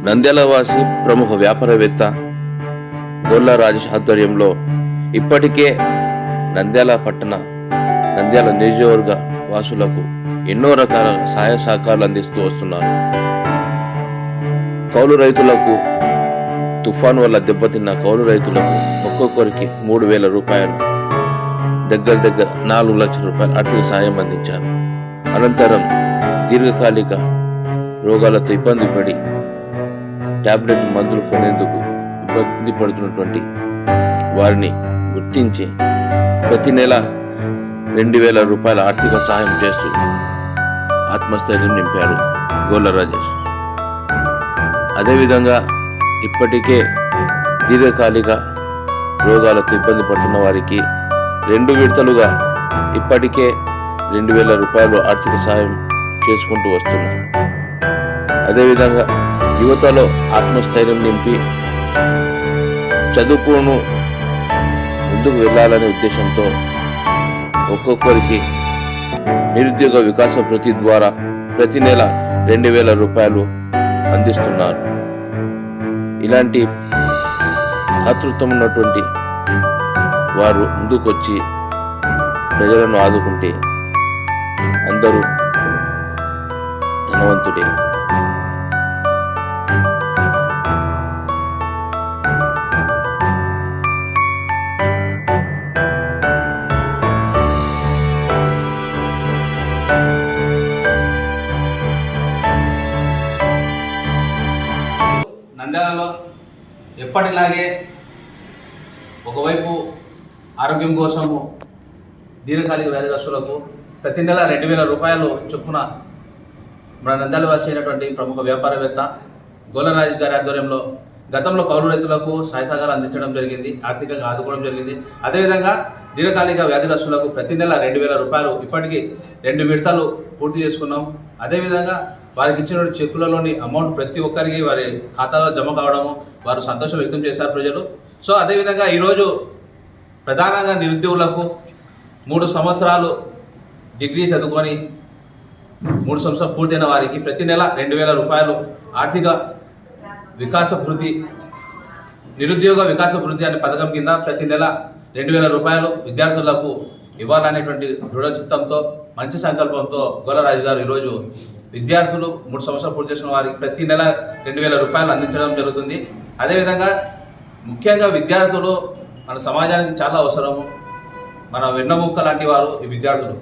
నంద్యాల వాసి ప్రముఖ వ్యాపారవేత్త గొల్ల రాజేష్ ఆధ్వర్యంలో ఇప్పటికే నంద్యాల నియోజకవర్గ వాసులకు ఎన్నో రకాల సహాయ సహకారాలు అందిస్తూ వస్తున్నారు. కౌలు రైతులకు తుఫాను వల్ల దెబ్బతిన్న కౌలు రైతులకు ఒక్కొక్కరికి 3,000 రూపాయలు, దగ్గర 4 లక్షల రూపాయలు ఆర్థిక సాయం అందించారు. అనంతరం దీర్ఘకాలిక రోగాలతో ఇబ్బంది పడి టాబ్లెట్ మందులు కొనేందుకు ఇబ్బంది పడుతున్నటువంటి వారిని గుర్తించి ప్రతి నెల 2,000 రూపాయల ఆర్థిక సహాయం చేస్తూ ఆత్మస్థైర్యం నింపారు గొల్ల రాజేష్. అదేవిధంగా ఇప్పటికే దీర్ఘకాలిక రోగాలతో ఇబ్బంది పడుతున్న వారికి 2 విడతలుగా ఇప్పటికే 2,000 రూపాయలు ఆర్థిక సహాయం చేసుకుంటూ వస్తున్నారు. అదేవిధంగా యువతలో ఆత్మస్థైర్యం నింపి చదువుకును ముందుకు వెళ్ళాలనే ఉద్దేశంతో ఒక్కొక్కరికి నిరుద్యోగ వికాస వృత్తి ద్వారా ప్రతి నెల 2,000 రూపాయలు అందిస్తున్నారు. ఇలాంటి ఆతృత్వం ఉన్నటువంటి వారు ముందుకొచ్చి ప్రజలను ఆదుకుంటే అందరూ ధనవంతుడే. నంద్యాలలో ఎప్పటిలాగే ఒకవైపు ఆరోగ్యం కోసము దీర్ఘకాలిక వ్యాధిగ్రస్తులకు ప్రతి నెల 2,000 రూపాయలు చొప్పున మన నంద్యాల వాసి అయినటువంటి ప్రముఖ వ్యాపారవేత్త గొల్ల రాజేష్ గారి ఆధ్వర్యంలో గతంలో కౌలు రైతులకు సహాయ సహకారాలు అందించడం జరిగింది, ఆర్థికంగా ఆదుకోవడం జరిగింది. అదేవిధంగా దీర్ఘకాలిక వ్యాధిగ్రస్తులకు ప్రతి నెల 2,000 రూపాయలు ఇప్పటికీ 2 విడతలు పూర్తి చేసుకున్నాం. అదేవిధంగా వారికి ఇచ్చిన చెక్కులలోని అమౌంట్ ప్రతి ఒక్కరికి వారి ఖాతాలో జమ కావడము వారు సంతోషం వ్యక్తం చేశారు ప్రజలు. సో అదేవిధంగా ఈరోజు ప్రధానంగా నిరుద్యోగులకు 3 సంవత్సరాలు డిగ్రీ చదువుకొని 3 సంవత్సరాలు పూర్తయిన వారికి ప్రతి నెల 2,000 రూపాయలు ఆర్థిక వికాస వృత్తి నిరుద్యోగ వికాస వృత్తి అనే పథకం కింద ప్రతి నెల 2,000 రూపాయలు విద్యార్థులకు ఇవ్వాలనేటువంటి దృఢ చిత్తంతో మంచి సంకల్పంతో గొల్ల రాజు గారు ఈరోజు విద్యార్థులు 3 సంవత్సరాలు పూర్తి చేసిన వారికి ప్రతి నెల 2,000 రూపాయలు అందించడం జరుగుతుంది. అదేవిధంగా ముఖ్యంగా విద్యార్థులు మన సమాజానికి చాలా అవసరము. మన వెన్నముక్క లాంటి వారు ఈ విద్యార్థులు.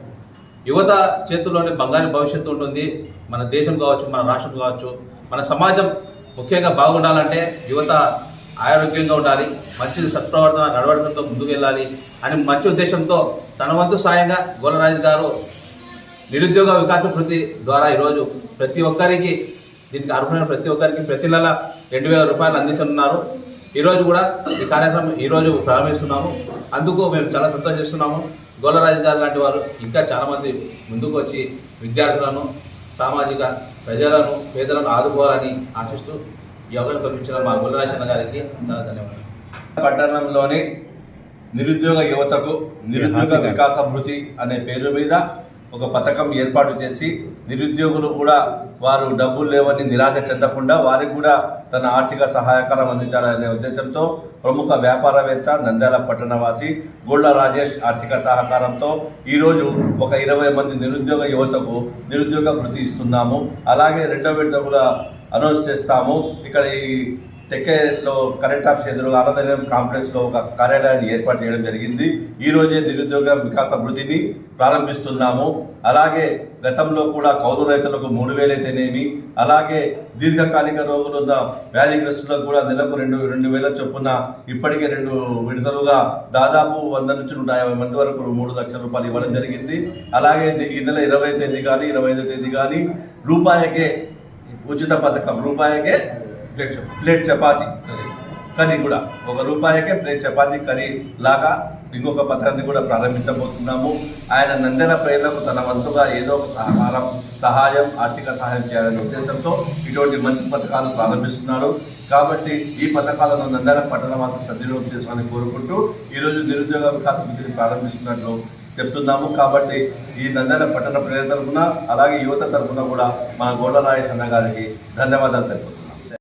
యువత చేతుల్లోనే బంగారు భవిష్యత్తు ఉంటుంది. మన దేశం కావచ్చు, మన రాష్ట్రం కావచ్చు, మన సమాజం ముఖ్యంగా బాగుండాలంటే యువత ఆరోగ్యంగా ఉండాలి, మంచి సత్ప్రవర్తన నడవడికలతో ముందుకు వెళ్ళాలి అని మంచి ఉద్దేశంతో తన వంతు సాయంగా గొల్ల రాజు గారు నిరుద్యోగ వికాస వృత్తి ద్వారా ఈరోజు ప్రతి ఒక్కరికి దీనికి అర్హులైన ప్రతి ఒక్కరికి ప్రతి నెల 2,000 రూపాయలు అందించనున్నారు. ఈరోజు కూడా ఈ కార్యక్రమం ఈరోజు ప్రారంభిస్తున్నాము. అందుకు మేము చాలా సంతోషిస్తున్నాము. గొల్ల రాజు గారు లాంటి వారు ఇంకా చాలామంది ముందుకు వచ్చి విద్యార్థులను, సామాజిక ప్రజలను, పేదలను ఆదుకోవాలని ఆశిస్తూ ఈ అవకాశం కల్పించిన మా గొల్ల రాజన్న గారికి చాలా ధన్యవాదాలు. పట్టణంలోని నిరుద్యోగ యువతకు నిరుద్యోగ వికాస వృత్తి అనే పేరు మీద ఒక పథకం ఏర్పాటు చేసి నిరుద్యోగులు కూడా వారు డబ్బులు లేవని నిరాశ చెందకుండా వారికి కూడా తన ఆర్థిక సహాయకారం అందించాలనే ఉద్దేశంతో ప్రముఖ వ్యాపారవేత్త నంద్యాల పట్టణవాసి గొల్ల రాజేష్ ఆర్థిక సహకారంతో ఈరోజు ఒక 20 మంది నిరుద్యోగ యువతకు నిరుద్యోగ వృత్తి ఇస్తున్నాము. అలాగే 2వ విడత కూడా అనౌన్స్ చేస్తాము. ఇక్కడ ఈ టెక్కేలో కరెంట్ ఆఫీస్ ఎదురు ఆనందనిలయం కాంప్లెక్స్లో ఒక కార్యాలయాన్ని ఏర్పాటు చేయడం జరిగింది. ఈరోజే నిరుద్యోగ వికాస వృత్తిని ప్రారంభిస్తున్నాము. అలాగే గతంలో కూడా కౌలు రైతులకు 3,000 అయితేనేమి, అలాగే దీర్ఘకాలిక రోగులు ఉన్న వ్యాధిగ్రస్తులకు కూడా నెలకు 2,000 చొప్పున ఇప్పటికే 2 విడతలుగా దాదాపు 100 నుంచి 150 మంది వరకు 3 లక్షల రూపాయలు ఇవ్వడం జరిగింది. అలాగే ఈ నెల 20వ తేదీ కానీ 25వ తేదీ కానీ రూపాయికే ఉచిత పథకం, రూపాయికే ప్లేట్ చపాతీ కర్రీ కూడా, ₹1 ప్లేట్ చపాతీ కర్రీ లాగా ఇంకొక పథకాన్ని కూడా ప్రారంభించబోతున్నాము. ఆయన నంద్యాల ప్రజలకు తన వంతుగా ఏదో ఒక సహాయం ఆర్థిక సహాయం చేయాలనే ఉద్దేశంతో ఇటువంటి మంచి పథకాలు ప్రారంభిస్తున్నారు. కాబట్టి ఈ పథకాలను నంద్యాల పట్టణ వాసులు సద్వినియోగం చేసుకోవాలని కోరుకుంటూ ఈరోజు నిరుద్యోగ వికాస వృత్తిని ప్రారంభిస్తున్నట్లు చెప్తున్నాము. కాబట్టి ఈ నంద్యాల పట్టణ ప్రజల తరఫున అలాగే యువత తరఫున కూడా మన గోళ్ళ రాజేష్ అన్న గారికి ధన్యవాదాలు తెలుపుతున్నాం.